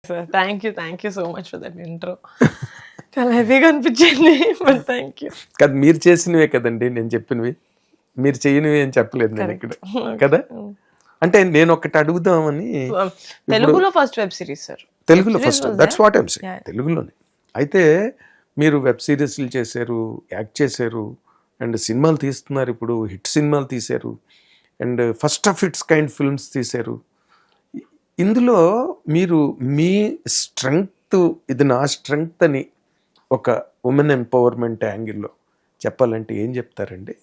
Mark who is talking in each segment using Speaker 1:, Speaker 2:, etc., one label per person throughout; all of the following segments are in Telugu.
Speaker 1: Sir thank you so much for that intro. చాలా హెవీగా అనిపించింది, బట్ థ్యాంక్ యూ.
Speaker 2: కదా మీరు చేసినవే కదండి నేను చెప్పినవి, మీరు చేయనివి అని చెప్పలేదు నేను ఇక్కడ కదా. అంటే నేను ఒకటి అడుగుదామని.
Speaker 1: తెలుగులో ఫస్ట్ వెబ్ సిరీస్ సార్.
Speaker 2: తెలుగులో first, that's what I'm saying, తెలుగులోనే. అయితే మీరు వెబ్ సిరీస్లు చేశారు, యాక్ట్ చేశారు, అండ్ సినిమాలు తీస్తున్నారు, ఇప్పుడు హిట్ సినిమాలు తీశారు, and first of it's kind films తీశారు. ఇందులో మీరు మీ స్ట్రెంగ్త్, ఇది నా స్ట్రెంగ్త్ అని ఒక ఉమెన్ ఎంపవర్మెంట్ యాంగిల్లో చెప్పాలంటే ఏం చెప్తారండి?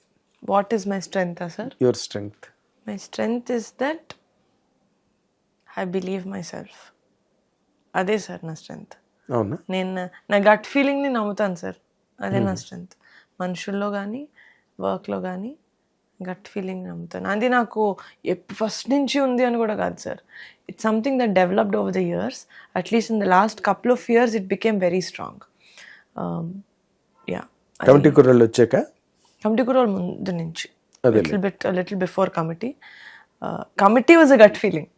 Speaker 1: What is my strength sir?
Speaker 2: Your strength.
Speaker 1: My strength is that I believe my self. అదే సార్ నా స్ట్రెంగ్త్.
Speaker 2: అవునా?
Speaker 1: నేను నా గట్ ఫీలింగ్ని నమ్ముతాను సార్, అదే నా స్ట్రెంగ్త్. మనుషుల్లో కానీ వర్క్లో కానీ గట్ ఫీలింగ్ నమ్ముతాను. అది నాకు ఫస్ట్ నుంచి ఉంది అని కూడా కాదు sir. It's something that developed over the years. At least in the last couple of years it became very strong.
Speaker 2: Committee Kurrollu వచ్చాక?
Speaker 1: కమిటీ కుర్రలు ముందు నుంచి, little before committee. Committee was a gut feeling.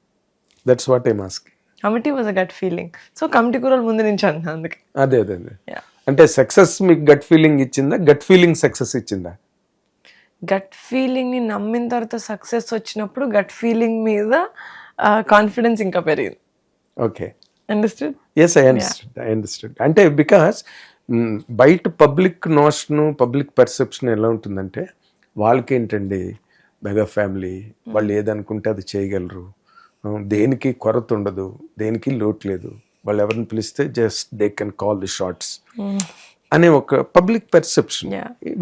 Speaker 2: That's what I'm asking.
Speaker 1: Committee was a gut feeling. So committee Kurrollu ముందు నుంచి అన్నా అందుకే.
Speaker 2: అదే అదే అదే. అంటే సక్సెస్ మీకు గట్ ఫీలింగ్ ఇచ్చిందా, గట్ ఫీలింగ్ సక్సెస్ ఇచ్చిందా?
Speaker 1: గట్ ఫీలింగ్ని నమ్మిన తర్వాత సక్సెస్ వచ్చినప్పుడు గట్ ఫీలింగ్ మీద కాన్ఫిడెన్స్ ఇంకా పెరిగింది.
Speaker 2: Okay,
Speaker 1: understood.
Speaker 2: Yes, I understood. అంటే బికాస్ బయట పబ్లిక్ నోషన్, పబ్లిక్ పర్సెప్షన్ ఎలా ఉంటుందంటే, వాళ్ళకేంటండి మెగా ఫ్యామిలీ, వాళ్ళు ఏదనుకుంటే అది చేయగలరు, దేనికి కొరత ఉండదు, దేనికి లోటు లేదు, వాళ్ళు ఎవరిని పిలిస్తే just they can call the shots అనే ఒక public perception,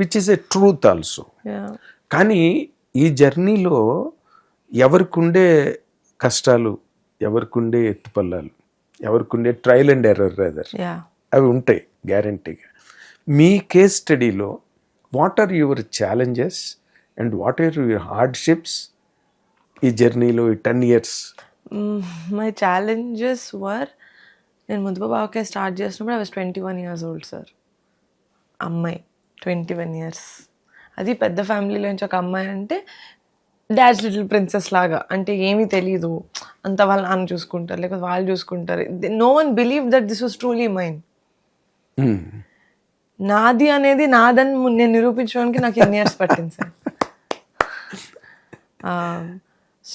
Speaker 2: which is a truth also. కానీ ఈ జర్నీలో ఎవరికుండే కష్టాలు, ఎవరికుండే ఎత్తుపల్లాలు, ఎవరికుండే ట్రయల్ అండ్ ఎర్రర్ రేదర్, అవి ఉంటాయి గ్యారంటీగా. మీ కేస్ స్టడీలో what are your challenges and what are your hardships ఈ జర్నీలో, ఈ 10 years?
Speaker 1: మై ఛాలెంజెస్ వర్, నేను ముద్దు బాబాకే స్టార్ట్ చేసినప్పుడు I was 21 years old sir. అమ్మాయి 21 years, అది పెద్ద ఫ్యామిలీలోంచి ఒక అమ్మాయి అంటే డాడ్స్ లిటిల్ ప్రిన్సెస్ లాగా, అంటే ఏమీ తెలీదు, అంత వాళ్ళ నాన్న చూసుకుంటారు లేకపోతే వాళ్ళు చూసుకుంటారు. No one believe that this was truly mine. నాది అనేది నాదని నేను నిరూపించడానికి నాకు ఎన్ని ఇయర్స్ పట్టింది sir.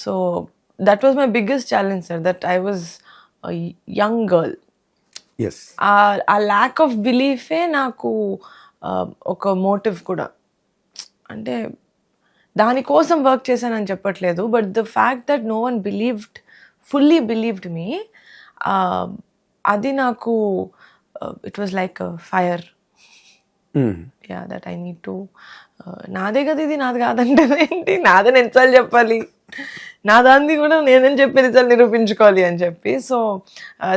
Speaker 1: So that was my biggest challenge sir, that I was young girl. A lack of బిలీఫే నాకు ఒక మోటివ్ కూడా. అంటే దానికోసం వర్క్ చేశానని చెప్పట్లేదు, but the fact that no one fully believed me, అది నాకు it was like fire. That I need to, నాదే కదా ఇది, నాది కాదంటే ఏంటి, నాదని ఎన్నిసార్లు చెప్పాలి, నా దాన్ని కూడా నేనని చెప్పి ఎన్నిసార్లు నిరూపించుకోవాలి అని చెప్పి. So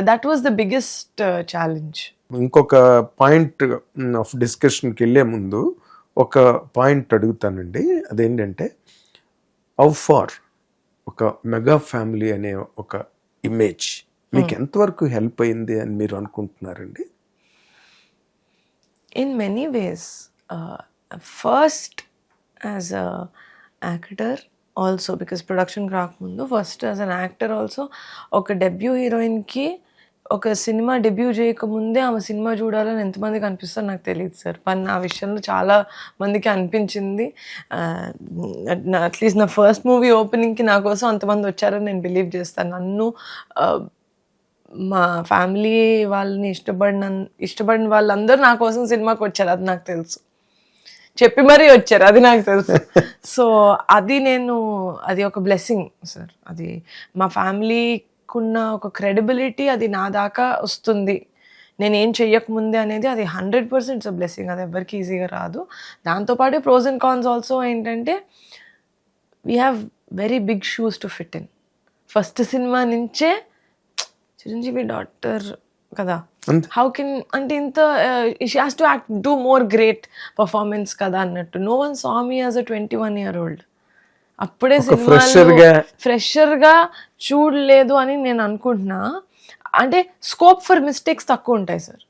Speaker 1: that was the biggest challenge.
Speaker 2: ఇంకొక పాయింట్ ఆఫ్ డిస్కషన్కి వెళ్ళే ముందు ఒక పాయింట్ అడుగుతానండి. అదేంటంటే, హౌ ఫార్ ఒక మెగా ఫ్యామిలీ అనే ఒక ఇమేజ్ మీకు ఎంతవరకు హెల్ప్ అయింది అని మీరు అనుకుంటున్నారండి?
Speaker 1: In many ways. First as a actor also, because ప్రొడక్షన్కి రాకముందు first as an actor also, ఒక డెబ్యూ హీరోయిన్కి ఒక సినిమా డెబ్యూ చేయకముందే ఆమె సినిమా చూడాలని ఎంతమందికి అనిపిస్తుందో నాకు తెలియదు సార్. పని ఆ విషయంలో చాలా మందికి అనిపించింది. అట్లీస్ట్ నా ఫస్ట్ మూవీ ఓపెనింగ్కి నా కోసం అంతమంది వచ్చారని నేను బిలీవ్ చేస్తాను. నన్ను, మా ఫ్యామిలీ వాళ్ళని ఇష్టపడిన వాళ్ళందరూ నా కోసం సినిమాకి వచ్చారు, అది నాకు తెలుసు. చెప్పి మరీ వచ్చారు, అది నాకు తెలుసు. సో అది ఒక బ్లెస్సింగ్ సార్. అది మా ఫ్యామిలీకున్న ఒక క్రెడిబిలిటీ, అది నా దాకా వస్తుంది నేనేం చెయ్యకముందే అనేది, అది 100% బ్లెస్సింగ్. అది ఎవరికి ఈజీగా రాదు. దాంతోపాటు ప్రోస్ అండ్ కాన్స్ ఆల్సో ఏంటంటే, we have very big shoes to fit in. First cinema నుంచే చిరంజీవి డాటర్ కదా, హౌ కెన్ అంటే ఇంత she has to act, do more great performance కదా అన్నట్టు. No one saw me as a 21 year old. అప్పుడే సినిమాలో ఫ్రెషర్గా చూడలేదు అని నేను అనుకుంటున్నా. అంటే స్కోప్ ఫర్ మిస్టేక్స్ తక్కువ ఉంటాయి సార్.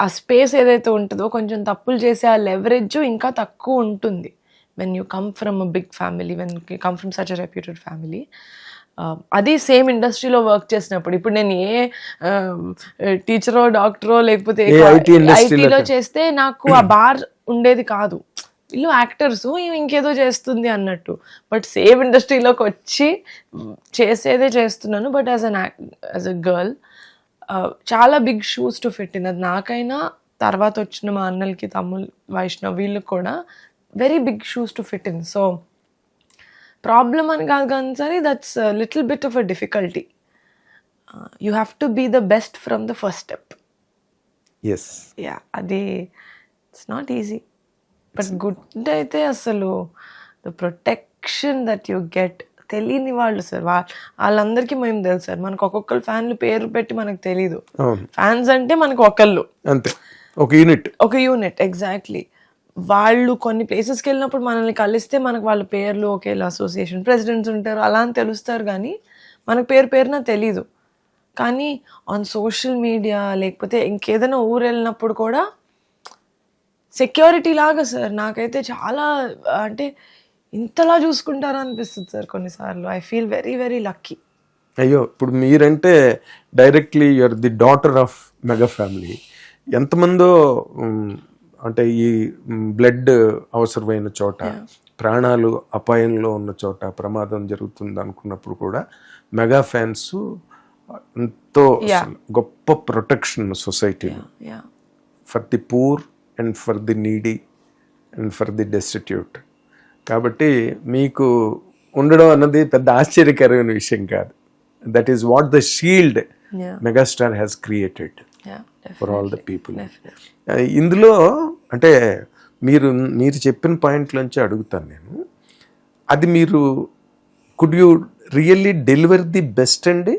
Speaker 1: ఆ స్పేస్ ఏదైతే ఉంటుందో, కొంచెం తప్పులు చేసే ఆ లెవరేజ్ ఇంకా తక్కువ ఉంటుంది when you come from a big family, when you come from such a reputed family. అది సేమ్ ఇండస్ట్రీలో వర్క్ చేసినప్పుడు. ఇప్పుడు నేను ఏ టీచరో డాక్టరో లేకపోతే
Speaker 2: ఏ IT industry
Speaker 1: ఐటీలో చేస్తే నాకు ఆ బార్ ఉండేది కాదు. వీళ్ళు యాక్టర్స్ ఇంకేదో చేస్తుంది అన్నట్టు. బట్ సేమ్ ఇండస్ట్రీలోకి వచ్చి చేసేదే చేస్తున్నాను. బట్ యాజ్ అ గర్ల్ చాలా big shoes to fit in. అది నాకైనా తర్వాత వచ్చిన మా అన్నలకి, తమ్ముళ్ళు, వైష్ణవ్ వీళ్ళకి కూడా very big shoes to fit in. So problem అని కాదు కానీ సరే, that's little bit of a difficulty. You have to be the best from the first step.
Speaker 2: Yes,
Speaker 1: yeah, అది it's not easy. But good అయితే అసలు the protection that you get తెలియని వాళ్ళు సార్, వాళ్ళందరికీ మేము తెలుసు సార్. మనకు ఒక్కొక్కరు ఫ్యాన్లు పేరు పెట్టి మనకు తెలీదు. ఫ్యాన్స్ అంటే మనకు ఒకళ్ళు
Speaker 2: అంతే, ఒక యూనిట్
Speaker 1: ఎగ్జాక్ట్లీ. వాళ్ళు కొన్ని ప్లేసెస్కి వెళ్ళినప్పుడు మనల్ని కలిస్తే మనకు వాళ్ళ పేర్లు, ఒకేలా అసోసియేషన్ ప్రెసిడెంట్స్ ఉంటారు, అలా అని తెలుస్తారు. కానీ మనకు పేరున తెలీదు. కానీ ఆన్ సోషల్ మీడియా లేకపోతే ఇంకేదైనా ఊరు వెళ్ళినప్పుడు కూడా సెక్యూరిటీ లాగా సార్. నాకైతే చాలా అంటే ఇంతలా చూసుకుంటారా అనిపిస్తుంది సార్ కొన్నిసార్లు. I feel very very lucky.
Speaker 2: అయ్యో, ఇప్పుడు మీరంటే directly you are the daughter of mega family. ఎంతమందో అంటే ఈ బ్లడ్ అవసరమైన చోట, ప్రాణాలు అపాయంలో ఉన్న చోట, ప్రమాదం జరుగుతుంది అనుకున్నప్పుడు కూడా మెగా ఫ్యాన్స్ ఎంతో గొప్ప ప్రొటెక్షన్ సొసైటీలో for the poor and for the needy and for the destitute. కాబట్టి మీకు ఉండడం అన్నది పెద్ద ఆశ్చర్యకరమైన విషయం కాదు. That is what the shield megastar has created for all the people. ఇందులో అంటే మీరు చెప్పిన పాయింట్లోంచి అడుగుతాను నేను, అది మీరు could you really deliver the best అండి?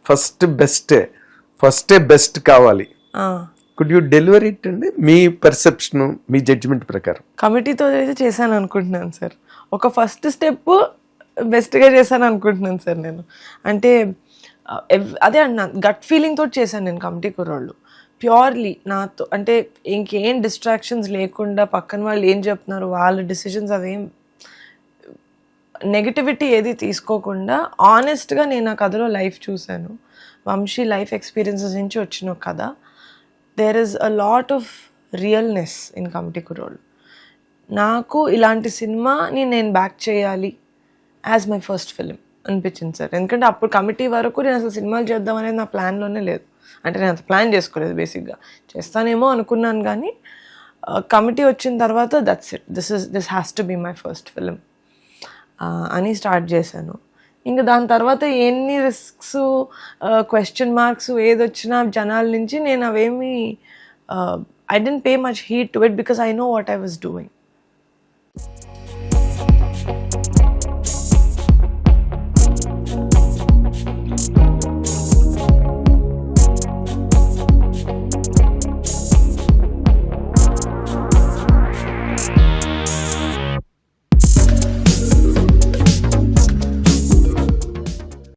Speaker 2: ఫస్టే బెస్ట్ కావాలి. కుడ్ యూ డెలివర్ ఇట్ అండి? మీ పర్సెప్షన్, మీ జడ్జిమెంట్ ప్రకారం.
Speaker 1: కమిటీతో అయితే చేశాను అనుకుంటున్నాను సార్. ఒక ఫస్ట్ స్టెప్ బెస్ట్గా చేశాను అనుకుంటున్నాను సార్ నేను. అంటే అదే అన్నా, గట్ ఫీలింగ్ తోటి చేశాను నేను కమిటీ కుర్రోళ్ళు. ప్యూర్లీ నాతో అంటే ఇంకేం డిస్ట్రాక్షన్స్ లేకుండా, పక్కన వాళ్ళు ఏం చెప్తున్నారు, వాళ్ళ డిసిషన్స్ అవేం నెగిటివిటీ ఏది తీసుకోకుండా ఆనెస్ట్గా నేను ఆ కథలో లైఫ్ చూశాను. వంశీ లైఫ్ ఎక్స్పీరియన్సెస్ నుంచి వచ్చిన కథ. There is a lot of realness in committee Kurrollu. నాకు ఇలాంటి సినిమాని నేను బ్యాక్ చేయాలి యాజ్ మై ఫస్ట్ ఫిలిం అనిపించింది సార్. ఎందుకంటే అప్పుడు కమిటీ వరకు నేను అసలు సినిమాలు చేద్దాం అనేది నా ప్లాన్లోనే లేదు. అంటే నేను అంత ప్లాన్ చేసుకోలేదు. బేసిక్గా చేస్తానేమో అనుకున్నాను, కానీ కమిటీ వచ్చిన తర్వాత that's it, this has to be my first film అని స్టార్ట్ చేశాను. ఇంకా దాని తర్వాత ఎన్ని రిస్క్స్, క్వశ్చన్ మార్క్స్ ఏది వచ్చినా జనాల నుంచి, నేను అవేమి I didn't pay much heed to it because I know what I was doing.